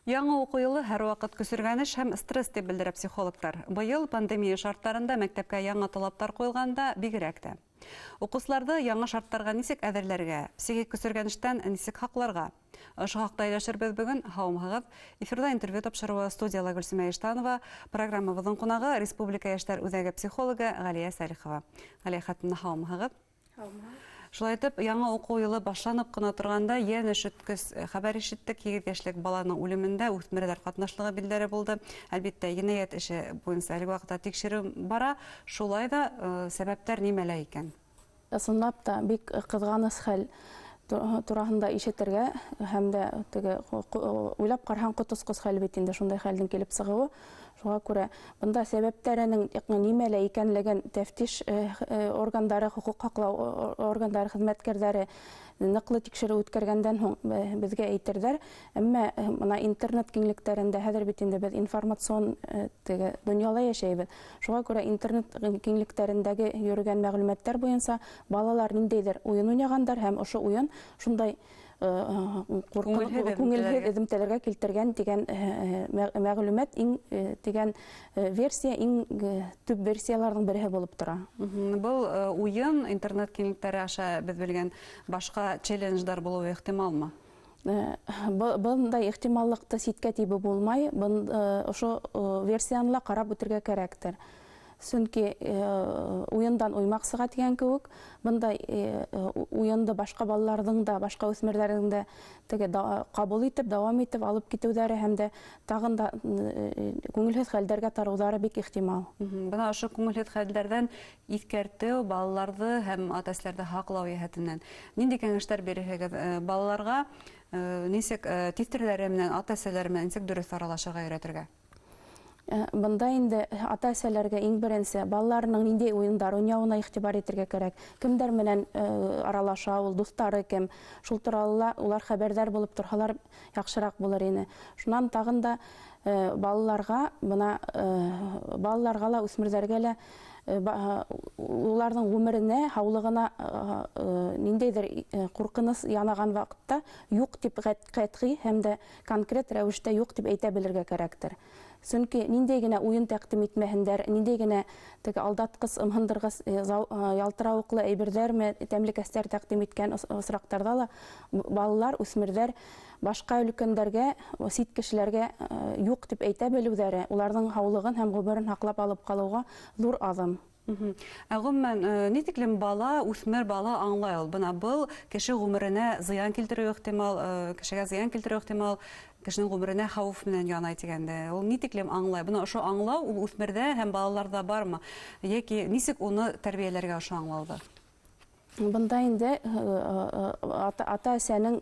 Яңа уку йылы һәр вакыт көсөргәнеш һәм стресс дип белдерә психологтар. Быел пандемия шартларында мәктәпкә яңа талаптар куелганда бигрәк тә. Укучыларны яңа шартларга нисек әзерләргә, психик көсөргәнештән нисек хакларга? Ошо хакта сөйләшербез бүген. Һаумыгыз. Эфирда интервью тапшыруы студияла Гөлсемә Иштанова, программабыздың кунагы республика яшьләр үзәге психологы Галия Салихова. Галия хатынна һаумыгыз. Шулай итеп, яңа уку йылы башланып кына торганда яңа шөткес хәбәр ишеттек. 7 яшьлек баланың үлемендә үсмерләр катнашлыгы билдәре булды. Әлбәттә, җинаять эше буенча әлеге вакытта тикшерү бара. Шулай да сәбәпләр нимәлә икән? Ысынлап та бик кызганыч хәл турасында ишетергә һәм дә теге уйлап караган котыскыс хәл бит инде шундай хәлдән килеп чыгуы. Шуңа күрә бында сәбәпләренең нимәлә икәнлеген тәфтиш органнары, хукук һаклау органнары хезмәткәрләре ныклы тикшерү үткәргәндән һуң безгә әйтерҙәр. Әмма моны интернет киңлектәрендә хәзер бит инде без информацион теге дөньяда яшәйбез. Шуңа күрә интернет киңлектәрендәге йөргән мәгълүматлар буенча балалар ниндәйдер уен уйнагандар һәм ошо уен шундай күңелһеҙ эҙемтәләргә килтергән дигән мәгълүмат иң дигән версия иң төп версияларның береһе булып тора. Был уен интернет киңлектәре аша без белгән башка челлендждар булуы ихтималмы? Бындай ихтималлыкты ситкә тибеп булмай, ошо версияны карап үтергә кәрәктер. Сөнки уендан уймак сыга дигән кебек, бындай уенды башка балаларның да, башка үсмерләрнең дә теге кабул итеп, дәвам итеп алып китүләре һәм дә тагын да күңелһез хәлләргә тарыулары бик ихтимал. Бына ошо күңелһез хәлләрдән искәртү балаларны һәм ата-әсәләрне хаклау яһәтеннән нинди кәңәшләр бирәһегез балаларга, нисек тифтерләре менән, ата-әсәләре менән нисек дөрес аралашырга өйрәтергә? Бында инде ата-әсәләргә иң беренче балаларның нинди уендар уйнауына игътибар итәргә кирәк. Кемдәр менән аралаша, ул дустары кем? Шул турында улар хәбәрдар булып торһалар яхшырак булыр иде. Шуннан тагын да балаларга ла үсмерләргә лә уларның гомеренә, һаулыгына ниндәйдер куркыныс янаган вакытта юк дип катгый һәм дә конкрет рәвештә юк дип әйтә белергә кирәктер. Сөнки ниндәй генә уен тәкъдим итмәһендәр, ниндәй генә теге алдаткыс, ымһындыргыс, ялтыравыклы әйберләрме, тәмлекәстәр тәкъдим иткән осрактарда ла балалар, үсмерләр башка өлкәндәргә, сит кешеләргә юк дип әйтә белүләре, уларның һаулыгын һәм гомерен һаклап алып калуга зур адым. Гомумән, нитеклем бала, үсмер бала аңлай ул. Бына был кеше гомеренә зыян килтерү ихтимал, кешегә зыян килтерү ихтимал, кешенең гомеренә хәвеф менән янай дигәндә. Ул нитеклем аңлай. Бына ошо аңлау ул үсмердә һәм балаларда бармы? Яки нисек уны тәрбияләргә ошо аңлауды? Бында инде ата-әсәнең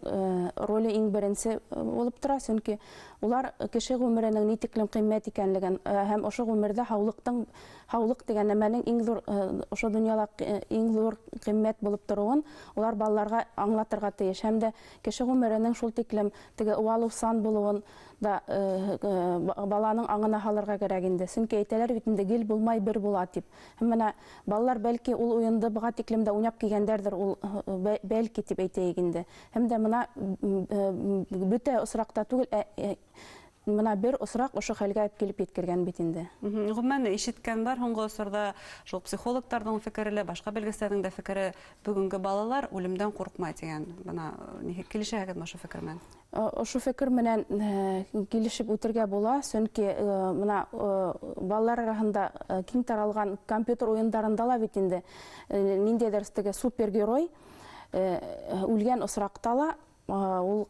роле иң беренче булып тора, чөнки улар кеше гомеренең нитеклем кыйммәт икәнлеген һәм ошо гомердә һаулык дигән нәмәнең иң зур ошо дөньяда иң зур кыйммәт булып торуын улар балаларга аңлатырга тиеш. Һәм дә кеше гомеренең шул тиклем теге уалусан булуын да баланың аңына һалырга кирәк инде. Чөнки әйтәләр бит инде гел булмай бер була дип. Һәм менә балалар бәлки ул уенды быга тиклем дә уйнап килгәндәрдер, ул бәлки дип әйтәйек инде. Һәм дә менә бөтә осракта түгел, менә бер осрак ошо хәлгә килеп yetkергән бит инде. Гомумән ишеткән бар һуңгы осырда шул психологларның фикере, башка белгечләрнең дә фикере, бүгенге балалар үлемдән куркмай дигән. Бына килешәгезме ошо фикер менән? Ошо фикер менән килешеп үтергә була, чөнки менә балалар арасында киң таралган компьютер уеннарында ла бит инде ниндәйдер теге супергерой үлгән осракта ла ул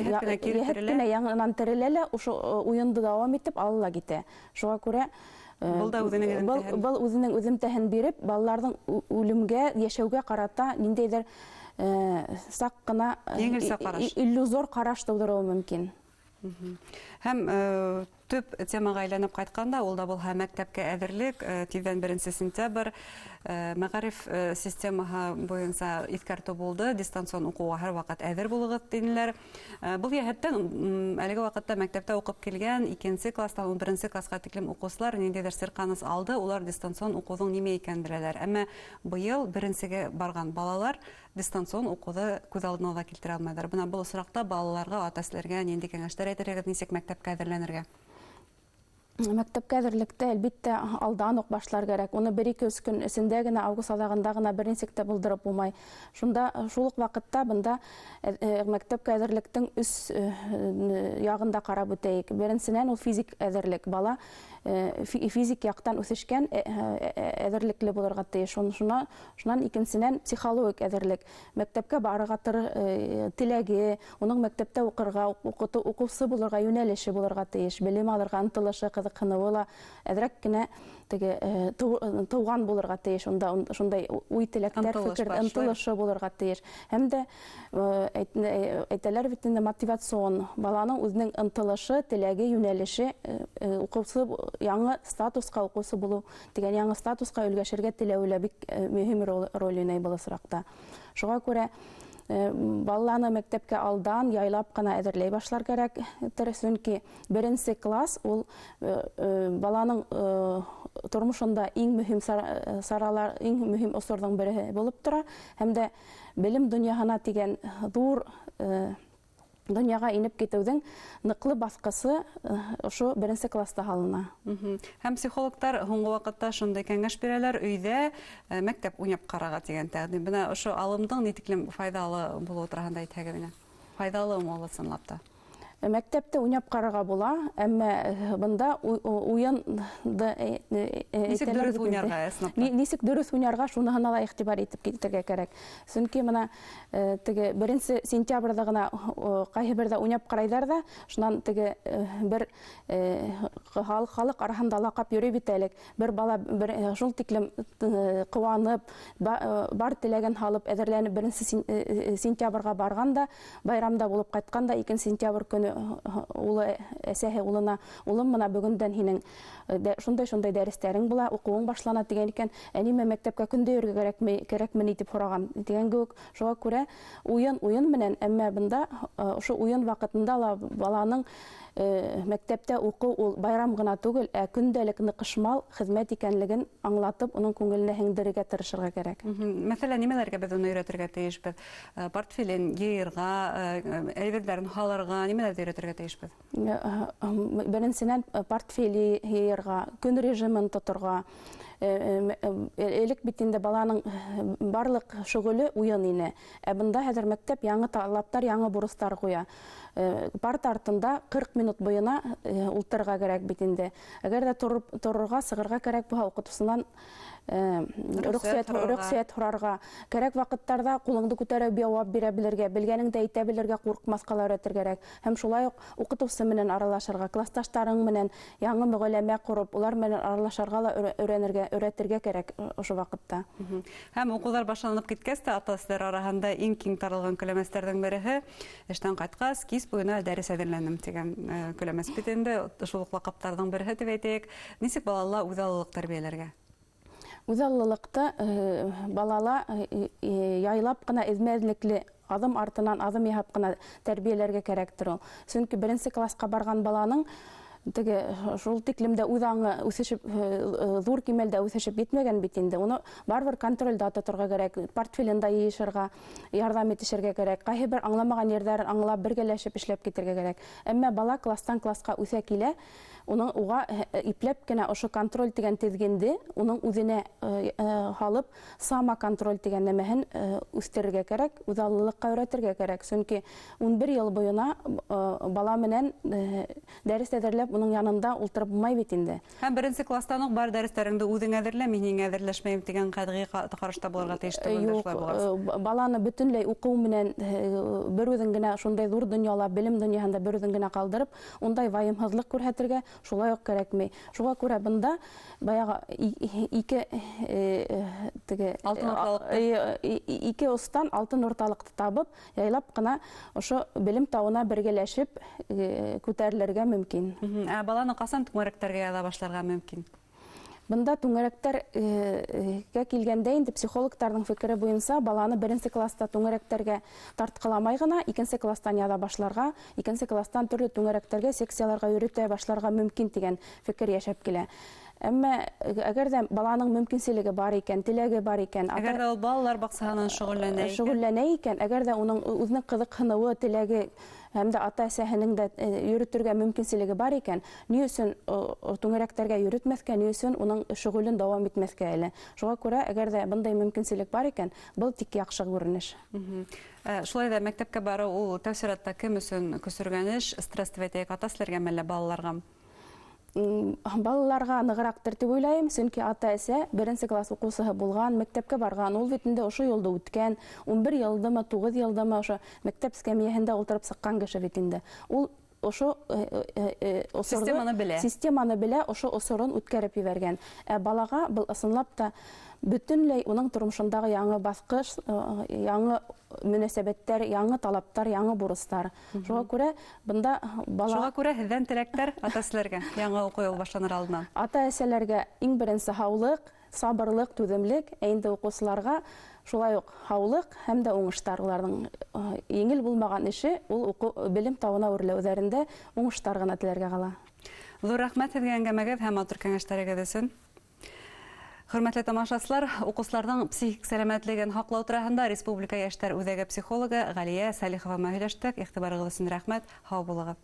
яңадан терелә, ошо уенды дәвам итеп алыла китә. Шуңа күрә был үзенең үземтәһен биреп, балаларның үлемгә, яшәүгә карата ниндәйдер сак кына иллюзор караш тудыруы мөмкин. Һәм төп темага әйләнеп кайтканда, ул да булһа мәктәпкә әзерлек, тиздән 1 сентябрь мәгариф системаһы буенча искәртү булды, дистанцион укуга һәрвакыт әзер булыгыз динеләр. Бу яһәттән әлеге вакытта мәктәптә укып килгән 2 класстан 11 класска тиклем укучылар ниндидер серканыс алды, улар дистанцион укуның нимә икәнен беләләр. Әмма быел 1-гә барган балалар дистанцион укуды күз алдына да килтерә алмадылар. Бына бу осракта балаларга, ата-әниләргә нинди кәңәшләр әйтергә, ничек мәктәпкә әзерләнергә? Мәктәпкә әзерлектә әлбиттә алдан ук башлар кирәк. Уны 1-2 көн эчендә генә, август аягында гына берничек тә булдырып булмай. Шунда шул ук вакытта бында мәктәпкә әзерлектең үз ягында карап үтәйек. Беренчедән ул физик әзерлек. Бала физик яктан үсешкән әзерлекле булырга тиеш. Шуннан икенчедән психологик әзерлек. Мәктәпкә барырга теләге, уның мәктәптә укырга, укучы булырга юнәлеше булырга тиеш. Белем алырга ынтылышы, кызыксынуы әзрәк кенә туган булырга тиеш. Шундай уй теләктәр, фикер, ынтылышы булырга тиеш. Һәм дә әйтәләр бит инде мотивацион, баланың үзенең ынтылышы, теләге, юнәлеше, укучы яңа статуска укучы булу дигән яңа статуска өлгәшергә теләүле бик мөһим роль уйный бу осракта. Шуңа күрә баланы мәктәпкә алдан яйлап кына әзерләй башлар кирәк. Чөнки 1 класс ул баланың тормышында иң мөһим саралар, иң мөһим осырның бире булып тора. Һәм дә белем дөньяһына тигән зур дөньяга инеп китүдең ныклы баскысы ошо 1 класста һалына. Һәм психологтар һуңгы вакытта шундай кәңәш бирәләр, өйдә мәктәп уйнап карарга дигән тәкъдим. Бына ошо алымдың нитиклем файдалы булу турында әйтәгез менә. Файдалымы ул чынлап та? Мәктәптә уйнап карарга була, әмма бында уенды нисек дөрес уйнарга, шуныһына ла игътибар итеп китәргә кирәк. Чөнки менә теге 1 сентябрьдә гына кайһы бердә уйнап карайдар да, шуннан теге бер халык арасында лакап йөри бит әлек. Бер бала шул тиклем куанып, бар теләген халып, әзерләнеп 1 сентябрьгә барганда, байрамда булып кайтканда 2 сентябрь көне улы әсәһе улына, улым менә бүгендән һинең шундай дәресләрең була, укуың башлана дигән икән, әниме мәктәпкә көндә йөрергә кирәкме дип сораган дигән кебек. Шуңа күрә уен менән, әмма бында ошо уен вакытында ла баланың мәктәптә уку ул байрам гына түгел, көндәлек ныгышмал хезмәт икәнлеген аңлатып, уның күңеленә һеңдерергә тырышырга кирәк. Мәсәлән, нимәләргә без уны өйрәтергә тиешбез? Портфелен гыйрга, әйберләрен халарга, нимәләргә өйрәтергә тиешбез? Беренчедән портфели гыйрга, көн режимын тотырга. Элек бит инде баланың барлык шөгыле уен ине. Бында хәзер мәктәп яңа талаптар, яңа бурычлар куя. Парт артында 40 минут буена ултырга кирәк бит инде. Әгәр дә торырга, сыгырга кирәк булса, укытучысыннан рөхсәт һорарга кирәк. Вакыттарда кулыңды күтәреп җавап бирә белергә, белгәнеңдә әйтә белергә, курыкмаска өйрәтергә кирәк. Һәм шулай ук укытучысы менән аралашырга, классташтарың менән яңа мөгамәлә курып, улар менән аралашырга ла өйрәтергә кирәк ошо вакытта. Һәм укулар башланып киткәч тә ата-әниләр арасында иң киң таралган күләмәсләрдән бере эштән кайткач кис буена дәрес әзерләнәм дигән күләмәс бит инде. Шул лакаптардан бере дип әйтәйек. Ничек балаларга үзаллылык тәрбияләргә? Үзаллылыкта балала яйлап кына эзмәзлекле адым артынан адым яһап кына тәрбияләргә кирәктер ул. Чөнки 1 класска барган баланың теге шул тиклемдә үз аңы үсешеп, зур кимәлдә үсешеп битмәгән бит инде. Уны барбер контрольдә тотырга кирәк, портфелендә йышырга, ярдәм итешергә кирәк. Кайһы бер аңламаган yerдән аңлап, бергәләшеп эшләп китергә кирәк. Әмма бала класстан класска үсә килә, уның уга ипләп кенә ошо контроль дигән тезгенде уның үзенә халып, сама контроль дигән нәмәһен үстерергә кирәк, үзаллылыкка өйрәтергә кирәк. Чөнки 11 ел буена бала менән дәрес әзерләп уның янында ултырып булмай бит инде. Һәм 1 класстан ук бар дәресләреңдә үзең әзерлә, мин әзерләшмәйм дигән катгый карашта булырга тиеш түгел. Баланы бөтенләй уку менән бер үзең генә шундай зур дөньяла, белем дөньяһында бер үзең генә калдырып, ундай ваемһызлык күрһәтергә шулай ук кирәкми. Шуңа күрә бында баягы ике Алтын урталыкты. Ике устан алтын урталыкты табып, яйлап кына ошо билим тауына бергәләшеп күтәрелергә мөмкин. Баланы касан түңәрәктәргә яҙа башларга мөмкин? Бында түңәрәктәргә килгәндә инде психологтарның фикере буенча баланы 1 класста түңәрәктәргә тарткаламай гына 2 класстан яҙа башларга, 2 класстан төрле түңәрәктәргә секцияларга йөрөтә башларга мөмкин дигән фикер яшәп килә. Әмма әгәр дә баланың мөмкинселеге бар икән, теләге бар икән, Әгәр дә ул балалар баксаһынан шөгыльләнә икән, әгәр дә уның үзенең кызыксынуы, теләге һәм дә ата-әсәһенең дә йөрөтергә мөмкинселеге бар икән, ни өчен түңәрәктәргә йөрөтмәскә, ни өчен уның шөгылен дәвам итмәскә әле. Шуңа күрә, әгәр дә бындай мөмкинселек бар икән, был тик яхшы күренеш. Шулай да мәктәпкә бару ул тәфсиратта кем өчен көсөргәнеш, стресс дип әйтәйек, ата-әсәләргә мәллә балаларга? Балаларга ныгырактыр дип уйлайм, чөнки ата-әсә 1 класс укучысы булган, мәктәпкә барган, ул бит инде ошо юлда үткән, 11 елдымы, 9 елдымы ошо мәктәп эскәмияһендә утырып сыккан кеше бит инде. Ул ошо системаны белә, ошо осорын үткәреп ебәргән. Балага был ысынлап та бөтенләй уның тормышындагы яңа баскыч, яңа мөнәсәбәттәр, яңа талаптар, яңа бурыстар. Шуңа күрә бында бала... Шуңа күрә һездән теләктәр ата-әсәләргә яңа уку ел башланыр алдыннан. Ата-әсәләргә иң беренче һаулык, сабырлык, түземлек, инде укучыларга шулай ук һаулык һәм дә уңыштар. Уларның еңел булмаган эше ул билим тауына үрләүҙәрендә уңыштар гына теләргә кала. Зур рәхмәт һеҙгә әңгәмәгеҙ һәм матур кәңәштәрегеҙ өсөн. Хөрмәтле тамашасылар, укучыларның психик сәламәтлеген һаҡлау тураһында Республика йәштәр үҙәге психологы Ғалия Сәлихова һөйләштек. Иғтибарығыҙ өсөн рәхмәт. Һау булығыҙ.